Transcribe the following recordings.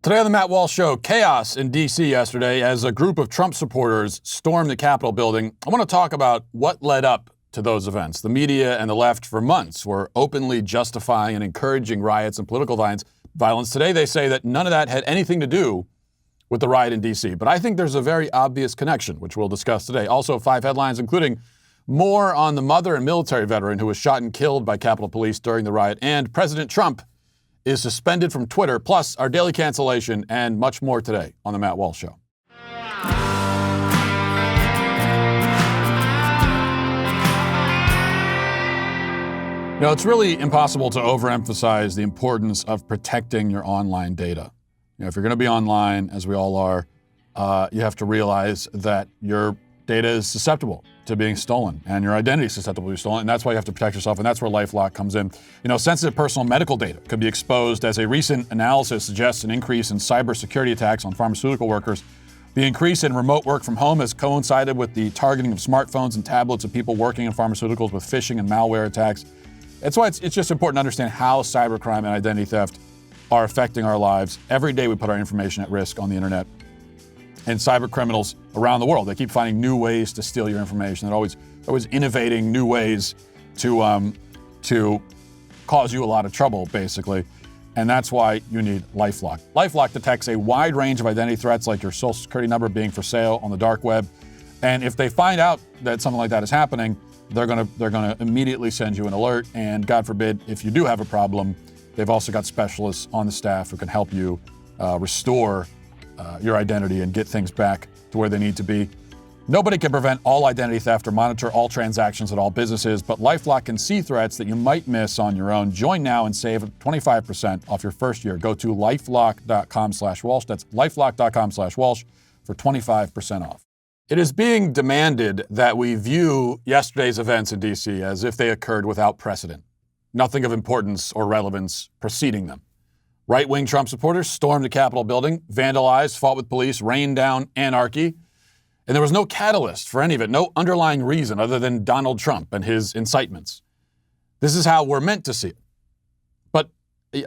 Today on the Matt Walsh Show, chaos in D.C. yesterday as a group of Trump supporters stormed the Capitol building. I want to talk about what led up to those events. The media and the left for months were openly justifying and encouraging riots and political violence. Today they say that none of that had anything to do with the riot in D.C. But I think there's a very obvious connection, which we'll discuss today. Also 5 headlines, including more on the mother and military veteran who was shot and killed by Capitol Police during the riot, and President Trump is suspended from Twitter, plus our daily cancellation and much more today on the Matt Walsh Show. You know, it's really impossible to overemphasize the importance of protecting your online data. You know, if you're going to be online, as we all are, you have to realize that your data is susceptible to being stolen and your identity is susceptible to being stolen. And that's why you have to protect yourself. And that's where LifeLock comes in. You know, sensitive personal medical data could be exposed as a recent analysis suggests an increase in cybersecurity attacks on pharmaceutical workers. The increase in remote work from home has coincided with the targeting of smartphones and tablets of people working in pharmaceuticals with phishing and malware attacks. That's why it's just important to understand how cybercrime and identity theft are affecting our lives. Every day we put our information at risk on the internet. And cyber criminals around the world, they keep finding new ways to steal your information. They're always innovating new ways to cause you a lot of trouble, basically. And that's why you need LifeLock. LifeLock detects a wide range of identity threats, like your social security number being for sale on the dark web. And if they find out that something like that is happening, they're gonna immediately send you an alert. And God forbid, if you do have a problem, they've also got specialists on the staff who can help you restore your identity and get things back to where they need to be. Nobody can prevent all identity theft or monitor all transactions at all businesses, but LifeLock can see threats that you might miss on your own. Join now and save 25% off your first year. Go to lifelock.com/Walsh. That's lifelock.com/Walsh for 25% off. It is being demanded that we view yesterday's events in D.C. as if they occurred without precedent. Nothing of importance or relevance preceding them. Right-wing Trump supporters stormed the Capitol building, vandalized, fought with police, rained down anarchy. And there was no catalyst for any of it, no underlying reason other than Donald Trump and his incitements. This is how we're meant to see it. But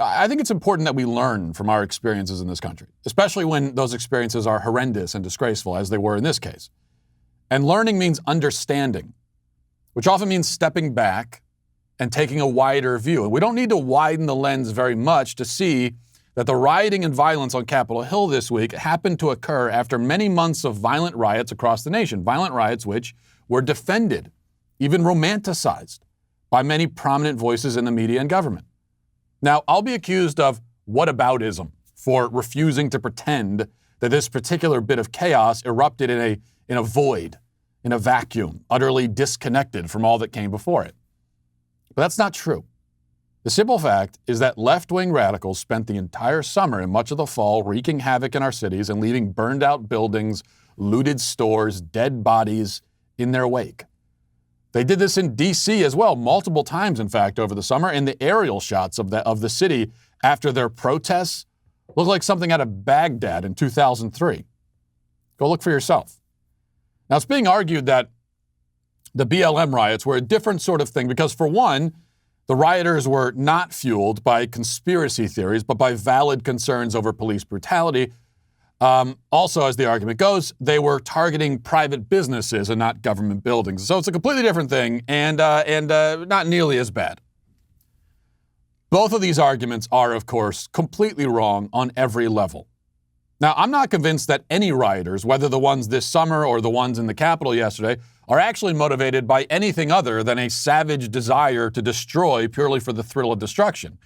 I think it's important that we learn from our experiences in this country, especially when those experiences are horrendous and disgraceful, as they were in this case. And learning means understanding, which often means stepping back and taking a wider view. And we don't need to widen the lens very much to see that the rioting and violence on Capitol Hill this week happened to occur after many months of violent riots across the nation. Violent riots which were defended, even romanticized, by many prominent voices in the media and government. Now, I'll be accused of whataboutism for refusing to pretend that this particular bit of chaos erupted in a void, in a vacuum, utterly disconnected from all that came before it. But that's not true. The simple fact is that left-wing radicals spent the entire summer and much of the fall wreaking havoc in our cities and leaving burned-out buildings, looted stores, dead bodies in their wake. They did this in D.C. as well, multiple times, in fact, over the summer, and the aerial shots of the city after their protests look like something out of Baghdad in 2003. Go look for yourself. Now, it's being argued that the BLM riots were a different sort of thing because, for one, the rioters were not fueled by conspiracy theories, but by valid concerns over police brutality. Also, as the argument goes, they were targeting private businesses and not government buildings. So it's a completely different thing and not nearly as bad. Both of these arguments are, of course, completely wrong on every level. Now, I'm not convinced that any rioters, whether the ones this summer or the ones in the Capitol yesterday, are actually motivated by anything other than a savage desire to destroy purely for the thrill of destruction.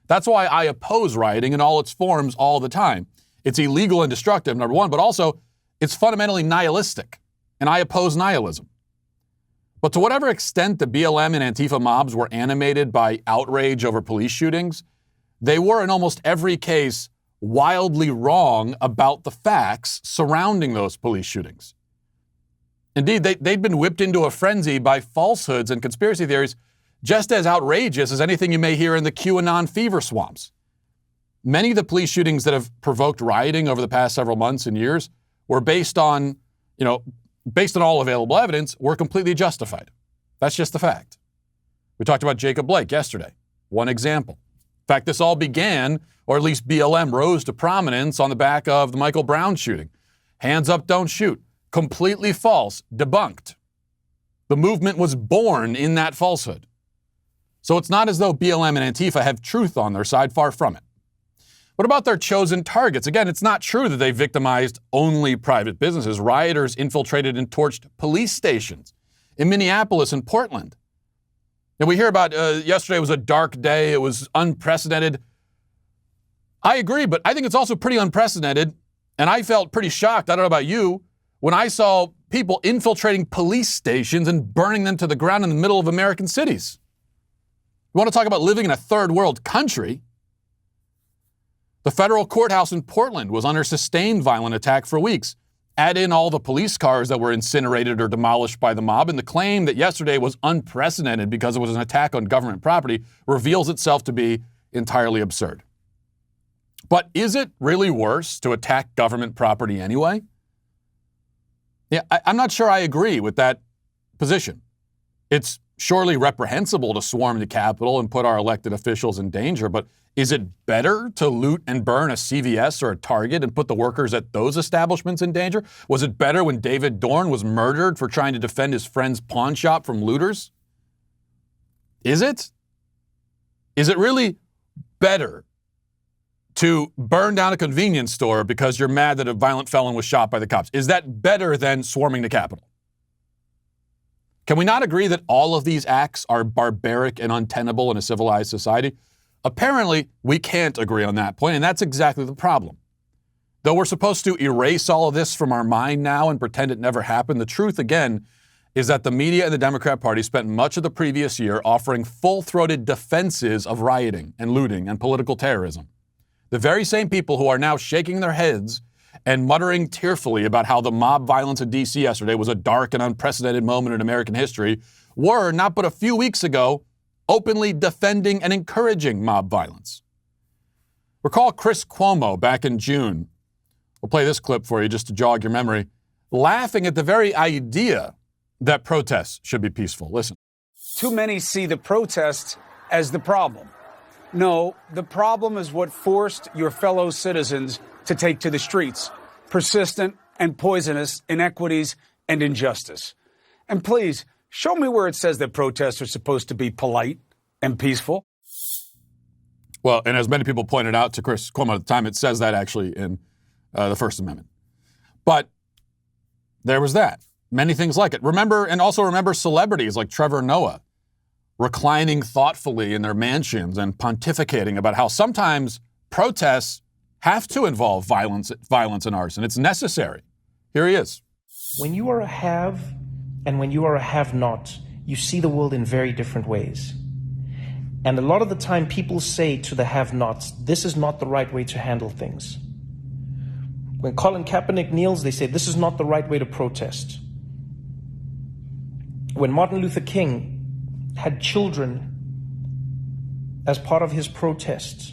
That's why I oppose rioting in all its forms all the time. It's illegal and destructive, number one, but also it's fundamentally nihilistic, and I oppose nihilism. But to whatever extent the BLM and Antifa mobs were animated by outrage over police shootings, they were in almost every case wildly wrong about the facts surrounding those police shootings. Indeed, they'd been whipped into a frenzy by falsehoods and conspiracy theories just as outrageous as anything you may hear in the QAnon fever swamps. Many of the police shootings that have provoked rioting over the past several months and years were based on all available evidence, were completely justified. That's just the fact. We talked about Jacob Blake yesterday. One example. fact, this all began, or at least BLM rose to prominence on the back of the Michael Brown shooting. Hands up, don't shoot. Completely false. Debunked. The movement was born in that falsehood. So it's not as though BLM and Antifa have truth on their side, far from it. What about their chosen targets? Again, it's not true that they victimized only private businesses. Rioters infiltrated and torched police stations in Minneapolis and Portland. And we hear about yesterday was a dark day. It was unprecedented. I agree, but I think it's also pretty unprecedented. And I felt pretty shocked, I don't know about you, when I saw people infiltrating police stations and burning them to the ground in the middle of American cities. You want to talk about living in a third world country? The federal courthouse in Portland was under sustained violent attack for weeks. Add in all the police cars that were incinerated or demolished by the mob, and the claim that yesterday was unprecedented because it was an attack on government property reveals itself to be entirely absurd. But is it really worse to attack government property anyway? Yeah, I'm not sure I agree with that position. It's surely reprehensible to swarm the Capitol and put our elected officials in danger, but is it better to loot and burn a CVS or a Target and put the workers at those establishments in danger? Was it better when David Dorn was murdered for trying to defend his friend's pawn shop from looters? Is it? Is it really better to burn down a convenience store because you're mad that a violent felon was shot by the cops? Is that better than swarming the Capitol? Can we not agree that all of these acts are barbaric and untenable in a civilized society? Apparently, we can't agree on that point, and that's exactly the problem. Though we're supposed to erase all of this from our mind now and pretend it never happened, the truth, again, is that the media and the Democrat Party spent much of the previous year offering full-throated defenses of rioting and looting and political terrorism. The very same people who are now shaking their heads and muttering tearfully about how the mob violence in D.C. yesterday was a dark and unprecedented moment in American history were, not but a few weeks ago, openly defending and encouraging mob violence. Recall Chris Cuomo back in June. We'll play this clip for you just to jog your memory, laughing at the very idea that protests should be peaceful. Listen. Too many see the protests as the problem. No, the problem is what forced your fellow citizens to take to the streets. Persistent and poisonous inequities and injustice. And please, show me where it says that protests are supposed to be polite and peaceful. Well, and as many people pointed out to Chris Cuomo at the time, it says that actually in the First Amendment. But there was that. Many things like it. Remember celebrities like Trevor Noah reclining thoughtfully in their mansions and pontificating about how sometimes protests have to involve violence and arson. It's necessary. Here he is. When you are a have and when you are a have-not, you see the world in very different ways. And a lot of the time people say to the have-nots, this is not the right way to handle things. When Colin Kaepernick kneels, they say this is not the right way to protest. When Martin Luther King had children as part of his protests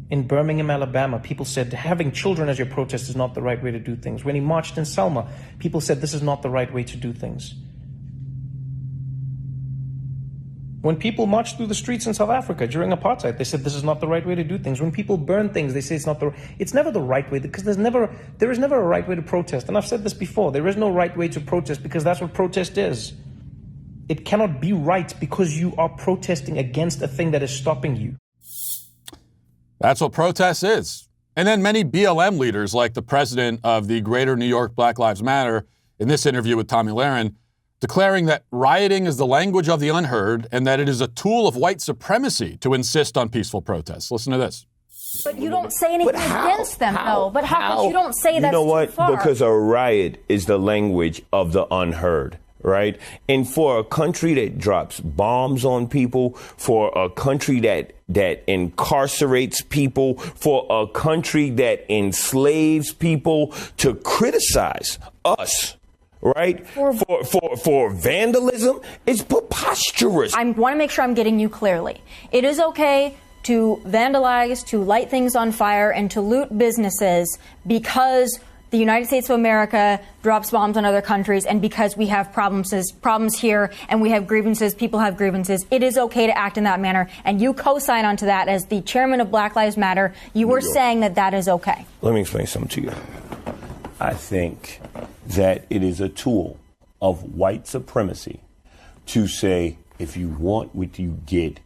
in Birmingham, Alabama, people said having children as your protest is not the right way to do things. When he marched in Selma, people said this is not the right way to do things. When people marched through the streets in South Africa during apartheid, they said this is not the right way to do things. When people burn things, they say it's never the right way, because there is never a right way to protest. And I've said this before, there is no right way to protest because that's what protest is. It cannot be right because you are protesting against a thing that is stopping you. That's what protest is. And then many BLM leaders, like the president of the Greater New York Black Lives Matter, in this interview with Tommy Lahren, declaring that rioting is the language of the unheard and that it is a tool of white supremacy to insist on peaceful protests. Listen to this. But you don't say anything against them, though. But how? You don't say that's too far. You know what? Because a riot is the language of the unheard. Right? And for a country that drops bombs on people, for a country that incarcerates people, for a country that enslaves people, to criticize us, right? For vandalism, it's preposterous. I want to make sure I'm getting you clearly. It is okay to vandalize, to light things on fire, and to loot businesses because the United States of America drops bombs on other countries, and because we have problems here, and we have grievances, people have grievances, it is okay to act in that manner. And you co-sign onto that as the chairman of Black Lives Matter. You were saying that that is okay. Let me explain something to you. I think that it is a tool of white supremacy to say, if you want what you get,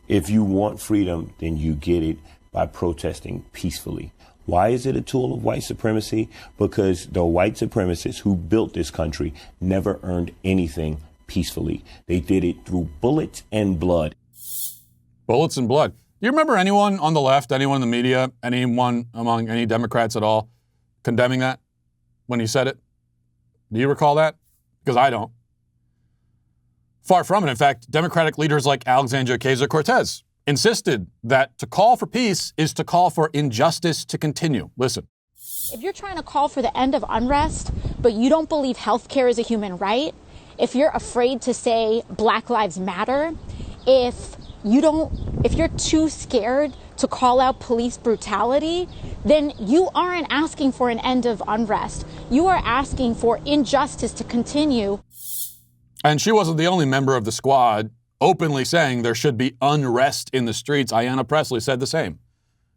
if you want freedom, then you get it by protesting peacefully. Why is it a tool of white supremacy? Because the white supremacists who built this country never earned anything peacefully. They did it through bullets and blood. Bullets and blood. Do you remember anyone on the left, anyone in the media, anyone among any Democrats at all condemning that when he said it? Do you recall that? Because I don't. Far from it. In fact, Democratic leaders like Alexandria Ocasio-Cortez insisted that to call for peace is to call for injustice to continue. Listen. If you're trying to call for the end of unrest, but you don't believe healthcare is a human right, if you're afraid to say Black Lives Matter, if you're too scared to call out police brutality, then you aren't asking for an end of unrest. You are asking for injustice to continue. And she wasn't the only member of the squad openly saying there should be unrest in the streets. Ayanna Pressley said the same.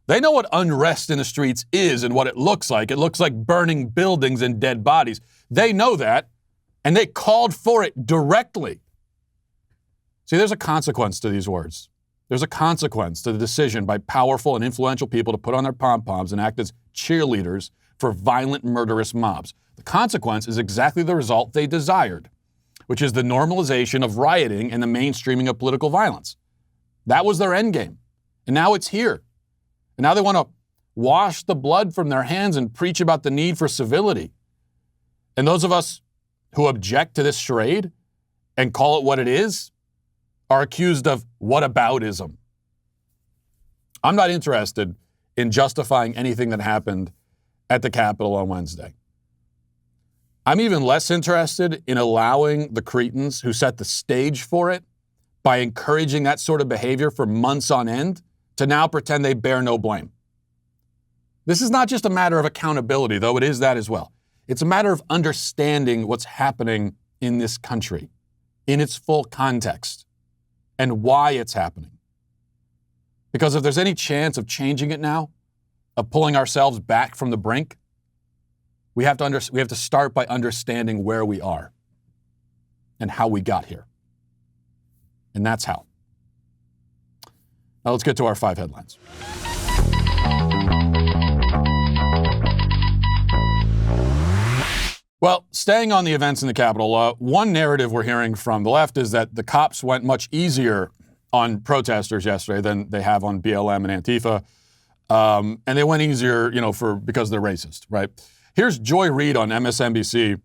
They know what unrest in the streets is and what it looks like. It looks like burning buildings and dead bodies. They know that, and they called for it directly. See, there's a consequence to these words. There's a consequence to the decision by powerful and influential people to put on their pom-poms and act as cheerleaders for violent, murderous mobs. The consequence is exactly the result they desired, which is the normalization of rioting and the mainstreaming of political violence. That was their end game. And now it's here. And now they want to wash the blood from their hands and preach about the need for civility. And those of us who object to this charade and call it what it is are accused of whataboutism. I'm not interested in justifying anything that happened at the Capitol on Wednesday. I'm even less interested in allowing the cretins who set the stage for it by encouraging that sort of behavior for months on end to now pretend they bear no blame. This is not just a matter of accountability, though it is that as well. It's a matter of understanding what's happening in this country in its full context and why it's happening. Because if there's any chance of changing it now, of pulling ourselves back from the brink, we have to start by understanding where we are and how we got here. And that's how. Now let's get to our 5 headlines. Well, staying on the events in the Capitol, one narrative we're hearing from the left is that the cops went much easier on protesters yesterday than they have on BLM and Antifa. And they went easier, because they're racist, right? Here's Joy Reid on MSNBC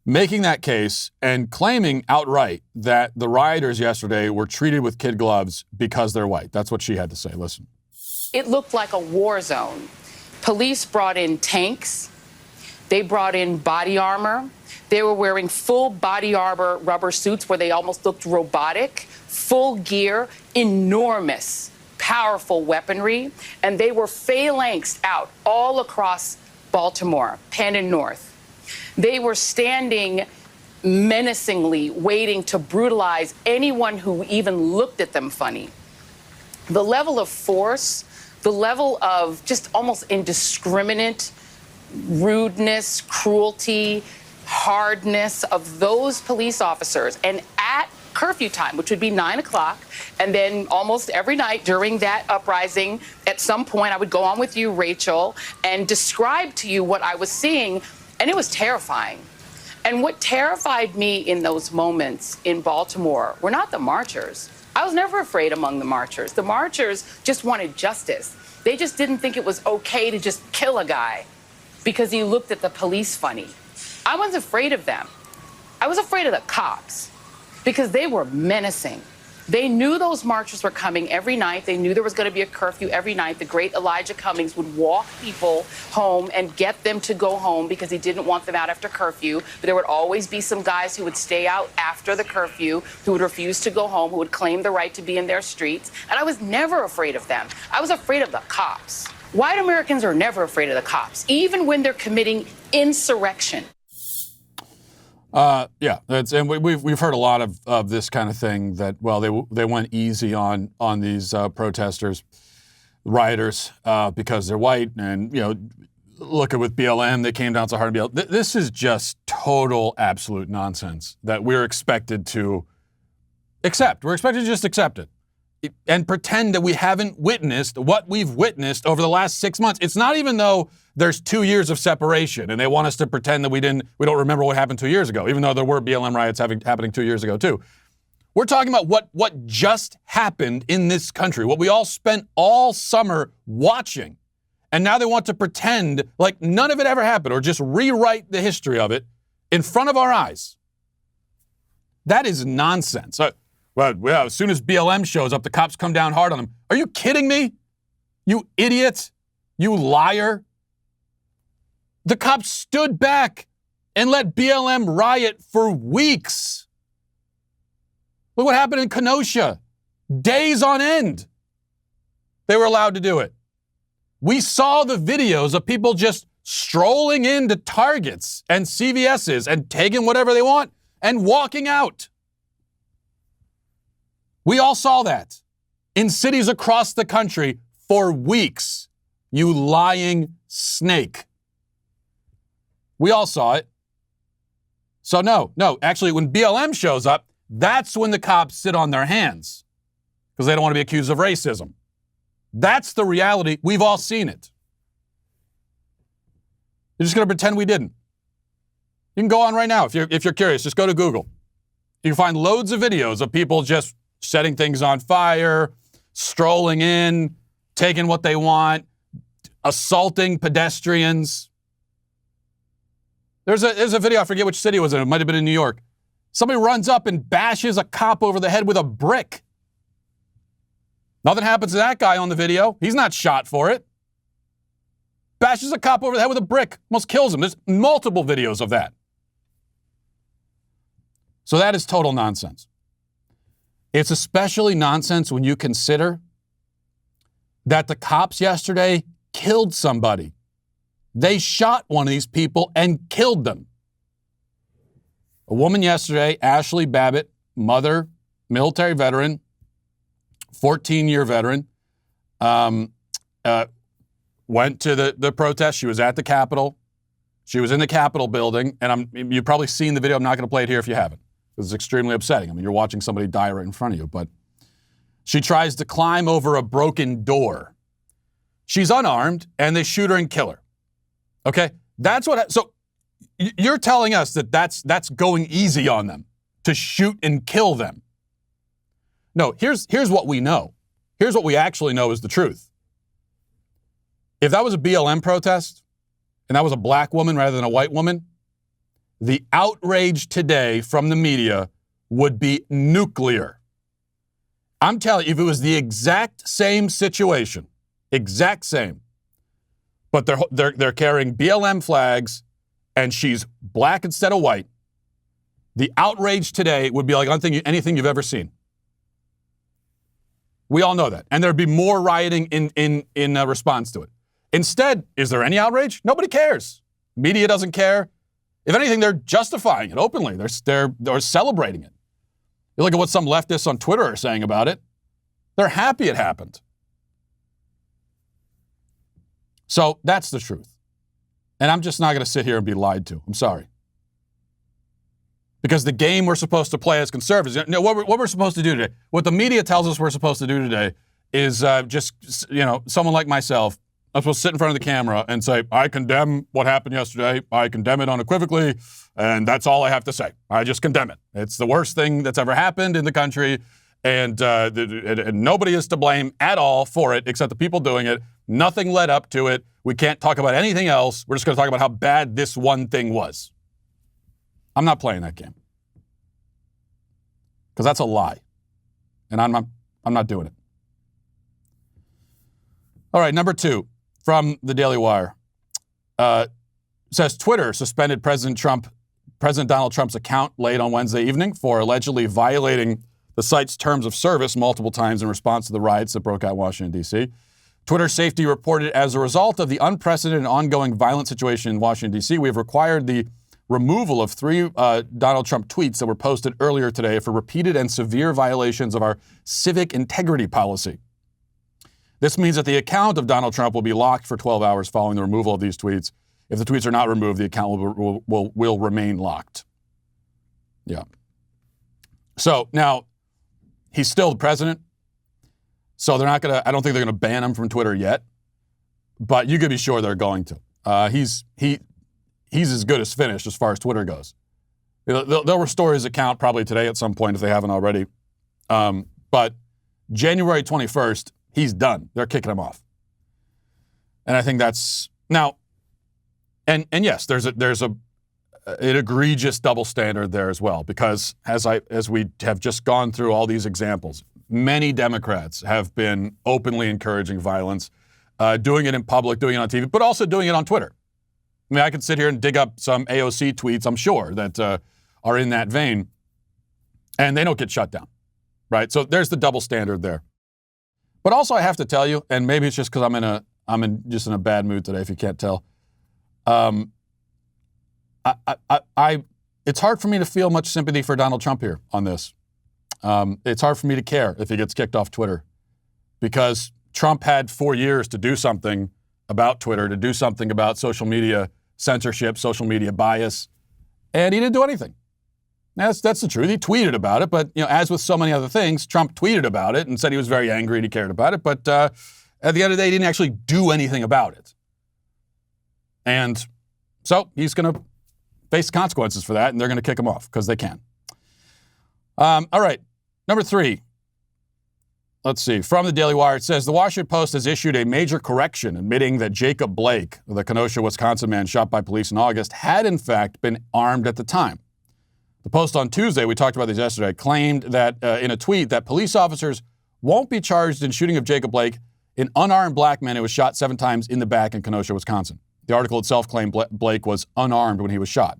making that case and claiming outright that the rioters yesterday were treated with kid gloves because they're white. That's what she had to say. Listen. It looked like a war zone. Police brought in tanks. They brought in body armor. They were wearing full body armor rubber suits where they almost looked robotic, full gear, enormous, powerful weaponry. And they were phalanxed out all across Baltimore, Penn and North. They were standing menacingly, waiting to brutalize anyone who even looked at them funny. The level of force, the level of just almost indiscriminate rudeness, cruelty, hardness of those police officers, and at curfew time, which would be 9 o'clock, and then almost every night during that uprising, at some point I would go on with you, Rachel, and describe to you what I was seeing, and it was terrifying. And what terrified me in those moments in Baltimore were not the marchers. I was never afraid among the marchers. The marchers just wanted justice. They just didn't think it was okay to just kill a guy because he looked at the police funny. I wasn't afraid of them. I was afraid of the cops because they were menacing. They knew those marchers were coming every night. They knew there was going to be a curfew every night. The great Elijah Cummings would walk people home and get them to go home because he didn't want them out after curfew. But there would always be some guys who would stay out after the curfew, who would refuse to go home, who would claim the right to be in their streets. And I was never afraid of them. I was afraid of the cops. White Americans are never afraid of the cops, even when they're committing insurrection. Yeah, and we've heard a lot of this kind of thing that, well, they went easy on these protesters, rioters, because they're white, and look at with BLM, they came down so hard on BLM. This is just total, absolute nonsense that we're expected to accept. We're expected to just accept it and pretend that we haven't witnessed what we've witnessed over the last 6 months. It's not even though there's 2 years of separation and they want us to pretend that we don't remember what happened 2 years ago, even though there were BLM riots happening 2 years ago too. We're talking about what just happened in this country, what we all spent all summer watching. And now they want to pretend like none of it ever happened or just rewrite the history of it in front of our eyes. That is nonsense. Well, as soon as BLM shows up, the cops come down hard on them. Are you kidding me? You idiot. You liar. The cops stood back and let BLM riot for weeks. Look what happened in Kenosha. Days on end. They were allowed to do it. We saw the videos of people just strolling into Targets and CVS's and taking whatever they want and walking out. We all saw that in cities across the country for weeks. You lying snake. We all saw it. So no, actually when BLM shows up, that's when the cops sit on their hands because they don't want to be accused of racism. That's the reality. We've all seen it. You're just going to pretend we didn't. You can go on right now if you're curious. Just go to Google. You can find loads of videos of people just setting things on fire, strolling in, taking what they want, assaulting pedestrians. There's a video, I forget which city it was in. It might have been in New York. Somebody runs up and bashes a cop over the head with a brick. Nothing happens to that guy on the video. He's not shot for it. Bashes a cop over the head with a brick. Almost kills him. There's multiple videos of that. So that is total nonsense. It's especially nonsense when you consider that the cops yesterday killed somebody. They shot one of these people and killed them. A woman yesterday, Ashley Babbitt, mother, military veteran, 14-year veteran, went to the protest. She was at the Capitol. She was in the Capitol building, and you've probably seen the video. I'm not going to play it here if you haven't. It's extremely upsetting. I mean, you're watching somebody die right in front of you, but she tries to climb over a broken door. She's unarmed, and they shoot her and kill her. Okay? So you're telling us that that's going easy on them, to shoot and kill them. No, here's what we know. Here's what we actually know is the truth. If that was a BLM protest, and that was a black woman rather than a white woman, the outrage today from the media would be nuclear. I'm telling you, if it was the exact same situation, exact same, but they're carrying BLM flags and she's black instead of white, the outrage today would be like anything you've ever seen. We all know that. And there'd be more rioting in response to it. Instead, is there any outrage? Nobody cares. Media doesn't care. If anything, they're justifying it openly. They're celebrating it. You look at what some leftists on Twitter are saying about it. They're happy it happened. So that's the truth. And I'm just not going to sit here and be lied to. I'm sorry. Because the game we're supposed to play as conservatives, what we're supposed to do today, what the media tells us we're supposed to do today is someone like myself, I'm supposed to sit in front of the camera and say, I condemn what happened yesterday. I condemn it unequivocally, and that's all I have to say. I just condemn it. It's the worst thing that's ever happened in the country, and nobody is to blame at all for it except the people doing it. Nothing led up to it. We can't talk about anything else. We're just going to talk about how bad this one thing was. I'm not playing that game. Because that's a lie. And I'm not doing it. All right, number 2. From the Daily Wire, says Twitter suspended President Donald Trump's account late on Wednesday evening for allegedly violating the site's terms of service multiple times in response to the riots that broke out in Washington, D.C. Twitter Safety reported, as a result of the unprecedented and ongoing violent situation in Washington, D.C., we have required the removal of 3 Donald Trump tweets that were posted earlier today for repeated and severe violations of our civic integrity policy. This means that the account of Donald Trump will be locked for 12 hours following the removal of these tweets. If the tweets are not removed, the account will remain locked. Yeah. So now he's still the president. So they're not going to, I don't think they're going to ban him from Twitter yet, but you could be sure they're going to. He's as good as finished as far as Twitter goes. They'll restore his account probably today at some point if they haven't already. But January 21st, he's done. They're kicking him off. And I think that's now, and yes, there's an egregious double standard there as well, because as we have just gone through all these examples, many Democrats have been openly encouraging violence, doing it in public, doing it on TV, but also doing it on Twitter. I mean, I could sit here and dig up some AOC tweets, I'm sure, that are in that vein, and they don't get shut down, right? So there's the double standard there. But also, I have to tell you, and maybe it's just because I'm just in a bad mood today, if you can't tell. It's hard for me to feel much sympathy for Donald Trump here on this. It's hard for me to care if he gets kicked off Twitter, because Trump had 4 years to do something about Twitter, to do something about social media censorship, social media bias, and he didn't do anything. That's the truth. He tweeted about it, but as with so many other things, Trump tweeted about it and said he was very angry and he cared about it, but at the end of the day, he didn't actually do anything about it. And so he's going to face consequences for that, and they're going to kick him off because they can. All right, number 3. Let's see. From the Daily Wire, it says, the Washington Post has issued a major correction admitting that Jacob Blake, the Kenosha, Wisconsin man shot by police in August, had in fact been armed at the time. The Post on Tuesday, we talked about this yesterday, claimed that in a tweet that police officers won't be charged in shooting of Jacob Blake, an unarmed black man who was shot 7 times in the back in Kenosha, Wisconsin. The article itself claimed Blake was unarmed when he was shot.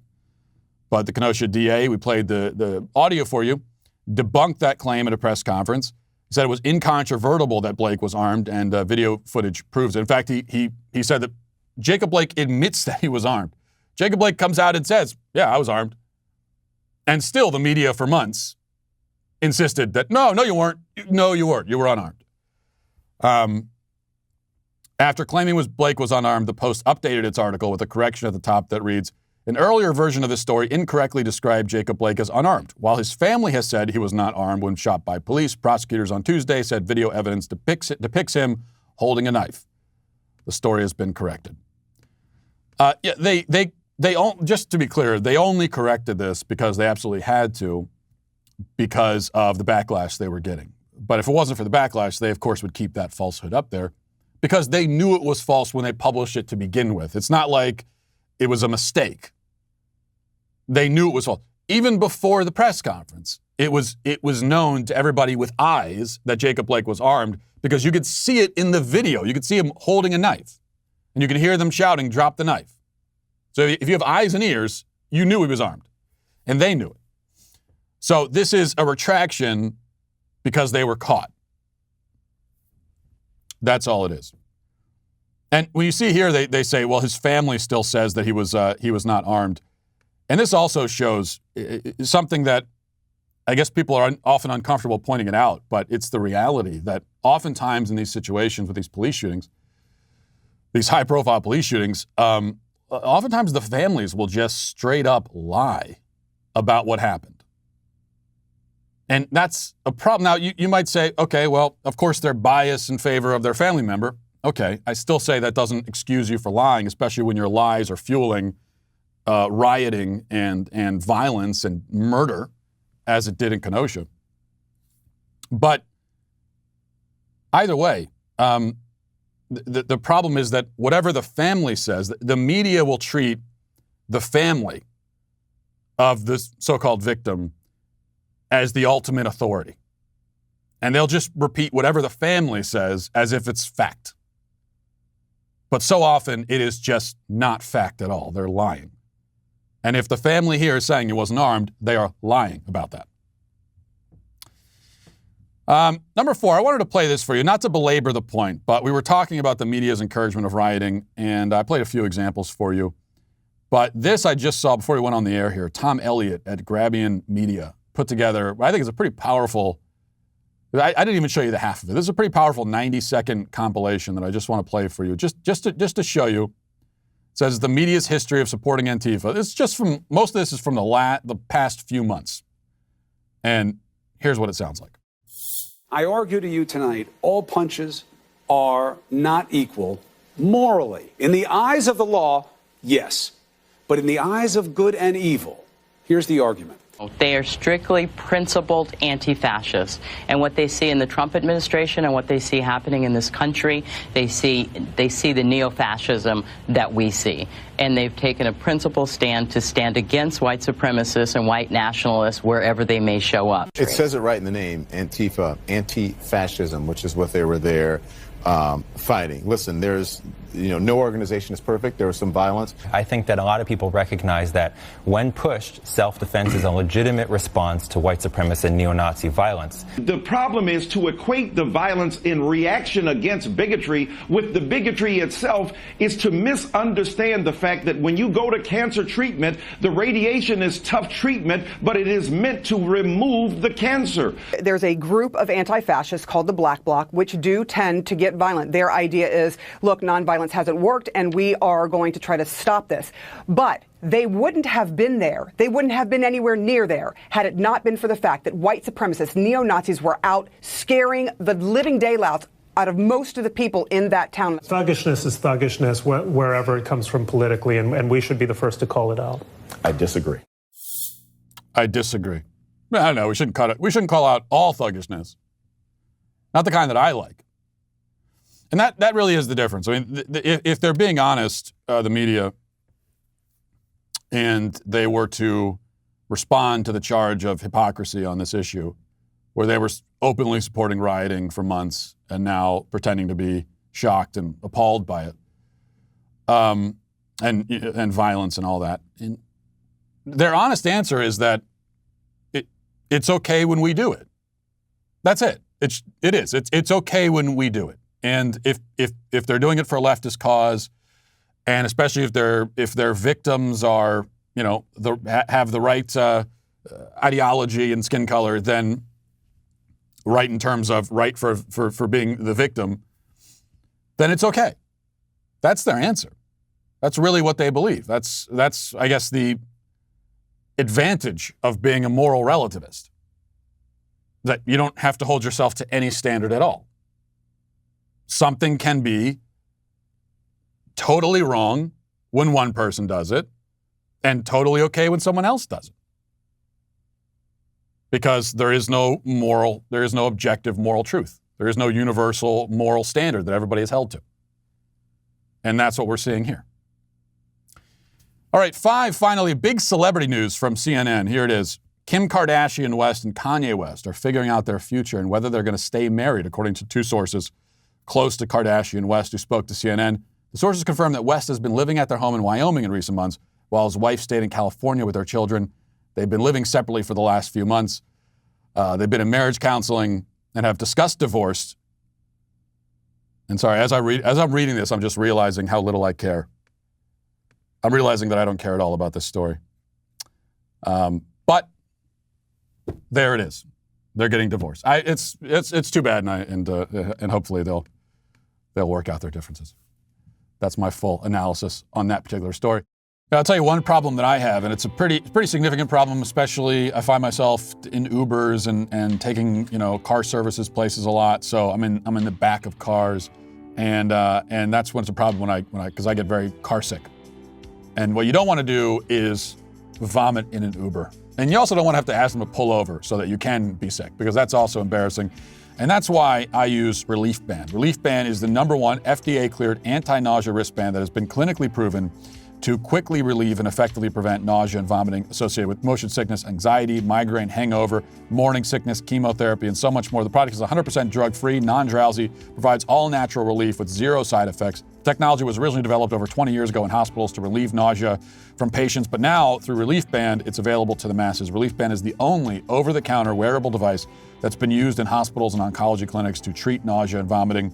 But the Kenosha DA, we played the audio for you, debunked that claim at a press conference. He said it was incontrovertible that Blake was armed, and video footage proves it. In fact, he said that Jacob Blake admits that he was armed. Jacob Blake comes out and says, yeah, I was armed. And still the media for months insisted that, no, you weren't. No, you weren't. You were unarmed. After claiming Blake was unarmed, the Post updated its article with a correction at the top that reads, an earlier version of this story incorrectly described Jacob Blake as unarmed. While his family has said he was not armed when shot by police, prosecutors on Tuesday said video evidence depicts him holding a knife. The story has been corrected. Just to be clear, they only corrected this because they absolutely had to, because of the backlash they were getting. But if it wasn't for the backlash, they of course would keep that falsehood up there, because they knew it was false when they published it to begin with. It's not like it was a mistake. They knew it was false. Even before the press conference, it was known to everybody with eyes that Jacob Blake was armed, because you could see it in the video. You could see him holding a knife, and you could hear them shouting, drop the knife. So if you have eyes and ears, you knew he was armed, and they knew it. So this is a retraction because they were caught. That's all it is. And when you see here, they say, well, his family still says that he was not armed. And this also shows something that I guess people are often uncomfortable pointing it out, but it's the reality that oftentimes in these situations with these police shootings, these high-profile police shootings, oftentimes the families will just straight up lie about what happened. And that's a problem. Now, you might say, okay, well, of course they're biased in favor of their family member. Okay, I still say that doesn't excuse you for lying, especially when your lies are fueling rioting and violence and murder, as it did in Kenosha. But either way, the problem is that whatever the family says, the media will treat the family of this so-called victim as the ultimate authority. And they'll just repeat whatever the family says as if it's fact. But so often it is just not fact at all. They're lying. And if the family here is saying he wasn't armed, they are lying about that. Number 4, I wanted to play this for you, not to belabor the point, but we were talking about the media's encouragement of rioting, and I played a few examples for you. But this I just saw before we went on the air here. Tom Elliott at Grabbian Media put together, I think it's a pretty powerful, I didn't even show you the half of it. This is a pretty powerful 90-second compilation that I just want to play for you, just to show you. It says the media's history of supporting Antifa. It's just from, most of this is from the past few months. And here's what it sounds like. I argue to you tonight, all punches are not equal morally. In the eyes of the law, yes. But in the eyes of good and evil, here's the argument. They are strictly principled anti-fascists. And what they see in the Trump administration and what they see happening in this country, they see the neo-fascism that we see. And they've taken a principled stand to stand against white supremacists and white nationalists wherever they may show up. It says it right in the name, Antifa, anti-fascism, which is what they were there fighting. Listen, there's no organization is perfect. There was some violence. I think that a lot of people recognize that when pushed, self-defense is a legitimate response to white supremacist and neo-Nazi violence. The problem is to equate the violence in reaction against bigotry with the bigotry itself is to misunderstand the fact that when you go to cancer treatment, the radiation is tough treatment, but it is meant to remove the cancer. There's a group of anti-fascists called the Black Bloc, which do tend to get violent. Their idea is, look, nonviolence hasn't worked, and we are going to try to stop this. But they wouldn't have been there. They wouldn't have been anywhere near there had it not been for the fact that white supremacists, neo-Nazis were out scaring the living daylights out of most of the people in that town. Thuggishness is thuggishness wherever it comes from politically, and we should be the first to call it out. I disagree. I disagree. I don't know. We shouldn't cut it. We shouldn't call out all thuggishness. Not the kind that I like. And that really is the difference. I mean, if they're being honest, the media, and they were to respond to the charge of hypocrisy on this issue, where they were openly supporting rioting for months and now pretending to be shocked and appalled by it, and violence and all that. And their honest answer is that it's okay when we do it. That's it. It is. It's okay when we do it. And if they're doing it for a leftist cause, and especially if their victims are, have the right ideology and skin color, then right in terms of right for being the victim, then it's okay. That's their answer. That's really what they believe. That's I guess the advantage of being a moral relativist, that you don't have to hold yourself to any standard at all. Something can be totally wrong when one person does it and totally okay when someone else does it. Because there is no objective moral truth. There is no universal moral standard that everybody is held to. And that's what we're seeing here. All right, 5, finally, big celebrity news from CNN. Here it is. Kim Kardashian West and Kanye West are figuring out their future and whether they're going to stay married, according to 2 sources close to Kardashian West who spoke to CNN. The sources confirm that West has been living at their home in Wyoming in recent months, while his wife stayed in California with their children. They've been living separately for the last few months. They've been in marriage counseling and have discussed divorce. And sorry, as I'm reading this, I'm just realizing how little I care. I'm realizing that I don't care at all about this story. But there it is. They're getting divorced. It's too bad, and hopefully they'll work out their differences. That's my full analysis on that particular story. Now, I'll tell you one problem that I have, and it's a pretty significant problem, especially I find myself in Ubers and taking car services places a lot. So I'm in the back of cars, and that's when it's a problem because I get very car sick. And what you don't want to do is vomit in an Uber. And you also don't want to have to ask them to pull over so that you can be sick, because that's also embarrassing. And that's why I use Relief Band. Relief Band is the #1 FDA-cleared anti-nausea wristband that has been clinically proven to quickly relieve and effectively prevent nausea and vomiting associated with motion sickness, anxiety, migraine, hangover, morning sickness, chemotherapy, and so much more. The product is 100% drug-free, non-drowsy, provides all-natural relief with 0 side effects, Technology was originally developed over 20 years ago in hospitals to relieve nausea from patients, but now through Relief Band, it's available to the masses. Relief Band is the only over-the-counter wearable device that's been used in hospitals and oncology clinics to treat nausea and vomiting.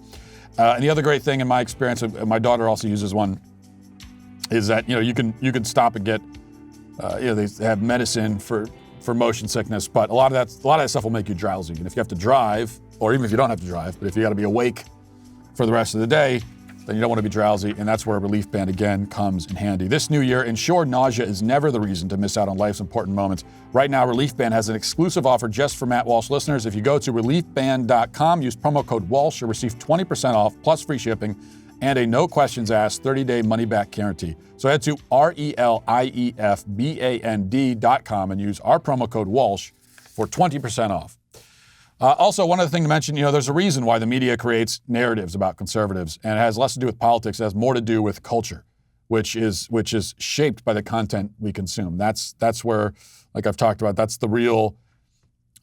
And the other great thing in my experience, my daughter also uses one, is that you can stop and get they have medicine for motion sickness, but a lot of that stuff will make you drowsy. And if you have to drive, or even if you don't have to drive, but if you got to be awake for the rest of the day, then you don't want to be drowsy, and that's where Relief Band, again, comes in handy. This new year, ensure nausea is never the reason to miss out on life's important moments. Right now, Relief Band has an exclusive offer just for Matt Walsh listeners. If you go to reliefband.com, use promo code Walsh, you'll receive 20% off, plus free shipping, and a no-questions-asked 30-day money-back guarantee. So head to reliefband.com and use our promo code Walsh for 20% off. Also, one other thing to mention, there's a reason why the media creates narratives about conservatives, and it has less to do with politics. It has more to do with culture, which is shaped by the content we consume. That's where, like I've talked about, that's going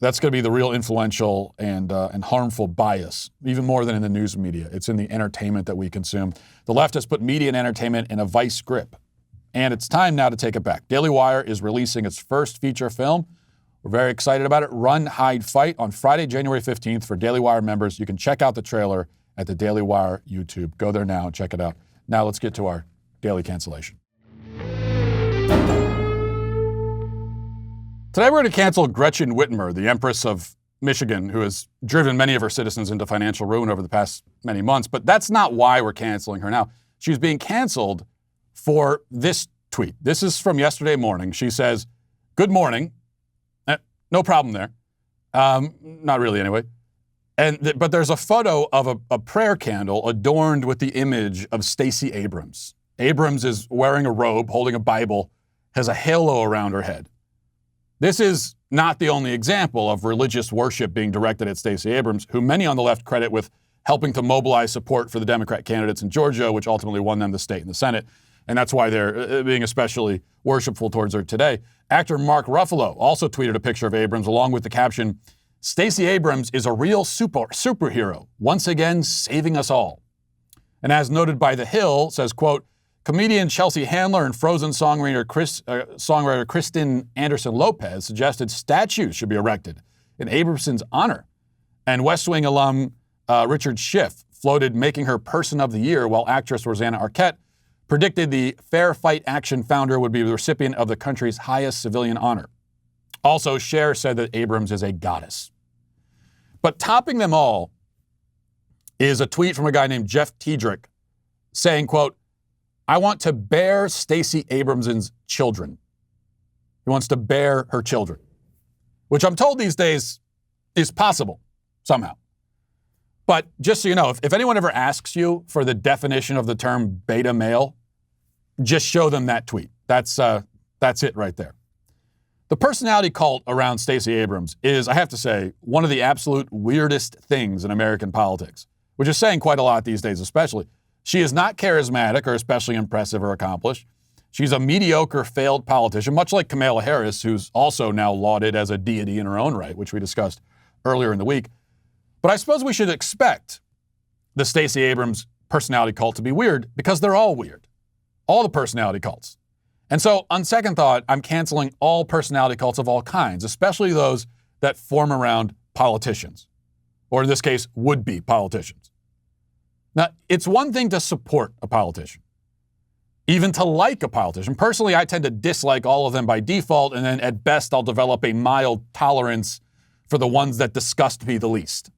to be the real influential and harmful bias, even more than in the news media. It's in the entertainment that we consume. The left has put media and entertainment in a vice grip, and it's time now to take it back. Daily Wire is releasing its first feature film. We're very excited about it. Run, Hide, Fight on Friday, January 15th for Daily Wire members. You can check out the trailer at the Daily Wire YouTube. Go there now and check it out. Now let's get to our daily cancellation. Today we're going to cancel Gretchen Whitmer, the Empress of Michigan, who has driven many of her citizens into financial ruin over the past many months. But that's not why we're canceling her now. She's being canceled for this tweet. This is from yesterday morning. She says, "Good morning." No problem there. Not really anyway. But there's a photo of a prayer candle adorned with the image of Stacey Abrams. Abrams is wearing a robe, holding a Bible, has a halo around her head. This is not the only example of religious worship being directed at Stacey Abrams, who many on the left credit with helping to mobilize support for the Democrat candidates in Georgia, which ultimately won them the state and the Senate. And that's why they're being especially worshipful towards her today. Actor Mark Ruffalo also tweeted a picture of Abrams along with the caption, "Stacey Abrams is a real superhero, once again saving us all." And as noted by The Hill, says, quote, "Comedian Chelsea Handler and Frozen songwriter Kristen Anderson Lopez suggested statues should be erected in Abramson's honor. And West Wing alum Richard Schiff floated making her Person of the Year, while actress Rosanna Arquette predicted the Fair Fight Action founder would be the recipient of the country's highest civilian honor. Also, Cher said that Abrams is a goddess. But topping them all is a tweet from a guy named Jeff Tiedrick saying, quote, "I want to bear Stacey Abrams' children." He wants to bear her children, which I'm told these days is possible somehow. But just so you know, if anyone ever asks you for the definition of the term beta male, just show them that tweet. That's it right there. The personality cult around Stacey Abrams is, I have to say, one of the absolute weirdest things in American politics, which is saying quite a lot these days especially. She is not charismatic or especially impressive or accomplished. She's a mediocre, failed politician, much like Kamala Harris, who's also now lauded as a deity in her own right, which we discussed earlier in the week. But I suppose we should expect the Stacey Abrams personality cult to be weird because they're all weird. All the personality cults. And so, on second thought, I'm canceling all personality cults of all kinds, especially those that form around politicians, or in this case, would-be politicians. Now, it's one thing to support a politician, even to like a politician. Personally, I tend to dislike all of them by default, and then at best, I'll develop a mild tolerance for the ones that disgust me the least.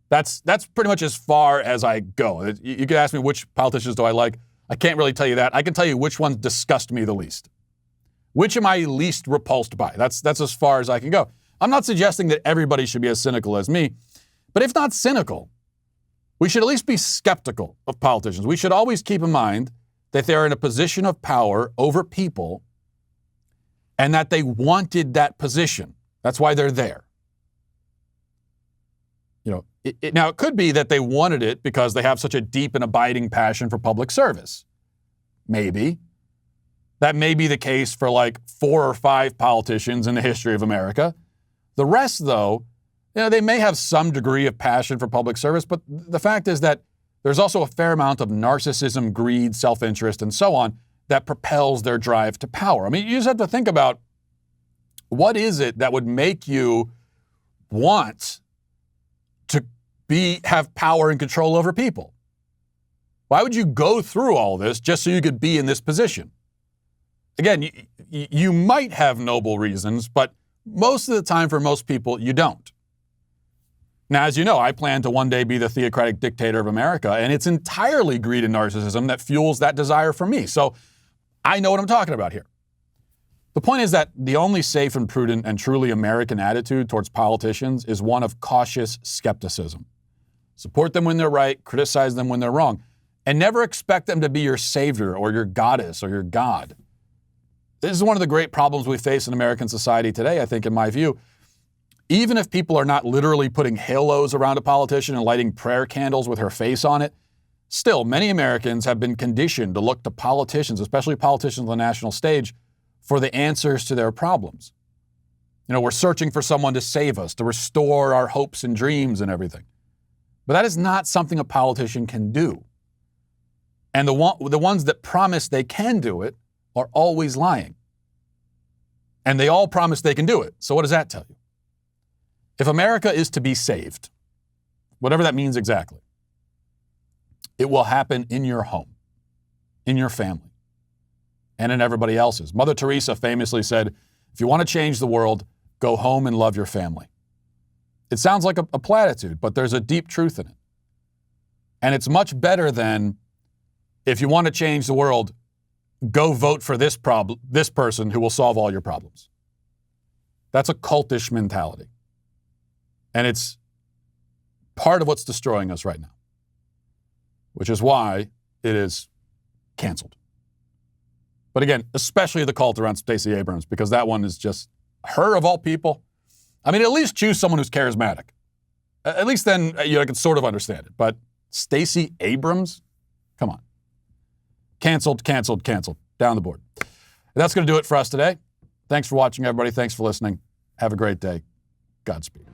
That's pretty much as far as I go. You could ask me which politicians do I like. I can't really tell you that. I can tell you which ones disgust me the least. Which am I least repulsed by? That's as far as I can go. I'm not suggesting that everybody should be as cynical as me, but if not cynical, we should at least be skeptical of politicians. We should always keep in mind that they're in a position of power over people and that they wanted that position. That's why they're there. Now, it could be that they wanted it because they have such a deep and abiding passion for public service. Maybe. That may be the case for like 4 or 5 politicians in the history of America. The rest, though, they may have some degree of passion for public service, but the fact is that there's also a fair amount of narcissism, greed, self-interest, and so on that propels their drive to power. I mean, you just have to think about what is it that would make you want to have power and control over people? Why would you go through all this just so you could be in this position? Again, you might have noble reasons, but most of the time for most people, you don't. Now, as you know, I plan to one day be the theocratic dictator of America, and it's entirely greed and narcissism that fuels that desire for me. So I know what I'm talking about here. The point is that the only safe and prudent and truly American attitude towards politicians is one of cautious skepticism. Support them when they're right, criticize them when they're wrong, and never expect them to be your savior or your goddess or your god. This is one of the great problems we face in American society today, I think, in my view. Even if people are not literally putting halos around a politician and lighting prayer candles with her face on it, still, many Americans have been conditioned to look to politicians, especially politicians on the national stage, for the answers to their problems. You know, we're searching for someone to save us, to restore our hopes and dreams and everything. But that is not something a politician can do. And the ones that promise they can do it are always lying. And they all promise they can do it. So what does that tell you? If America is to be saved, whatever that means exactly, it will happen in your home, in your family, and in everybody else's. Mother Teresa famously said, if you want to change the world, go home and love your family. It sounds like a platitude, but there's a deep truth in it. And it's much better than, if you want to change the world, go vote for this person who will solve all your problems. That's a cultish mentality. And it's part of what's destroying us right now, which is why it is canceled. But again, especially the cult around Stacey Abrams, because that one is just her of all people. I mean, at least choose someone who's charismatic. At least then I can sort of understand it. But Stacey Abrams? Come on. Canceled, canceled, canceled. Down the board. And that's going to do it for us today. Thanks for watching, everybody. Thanks for listening. Have a great day. Godspeed.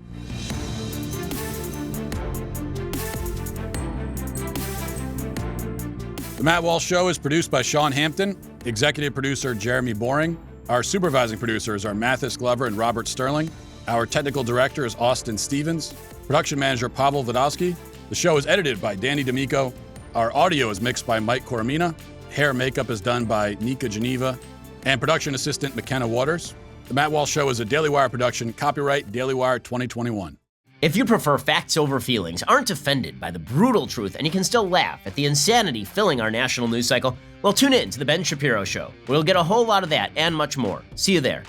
The Matt Walsh Show is produced by Sean Hampton, executive producer Jeremy Boring. Our supervising producers are Mathis Glover and Robert Sterling. Our technical director is Austin Stevens. Production manager Pavel Vodowski. The show is edited by Danny D'Amico. Our audio is mixed by Mike Coromina. Hair and makeup is done by Nika Geneva. And production assistant McKenna Waters. The Matt Walsh Show is a Daily Wire production. Copyright Daily Wire 2021. If you prefer facts over feelings, aren't offended by the brutal truth, and you can still laugh at the insanity filling our national news cycle, well, tune in to The Ben Shapiro Show. We'll get a whole lot of that and much more. See you there.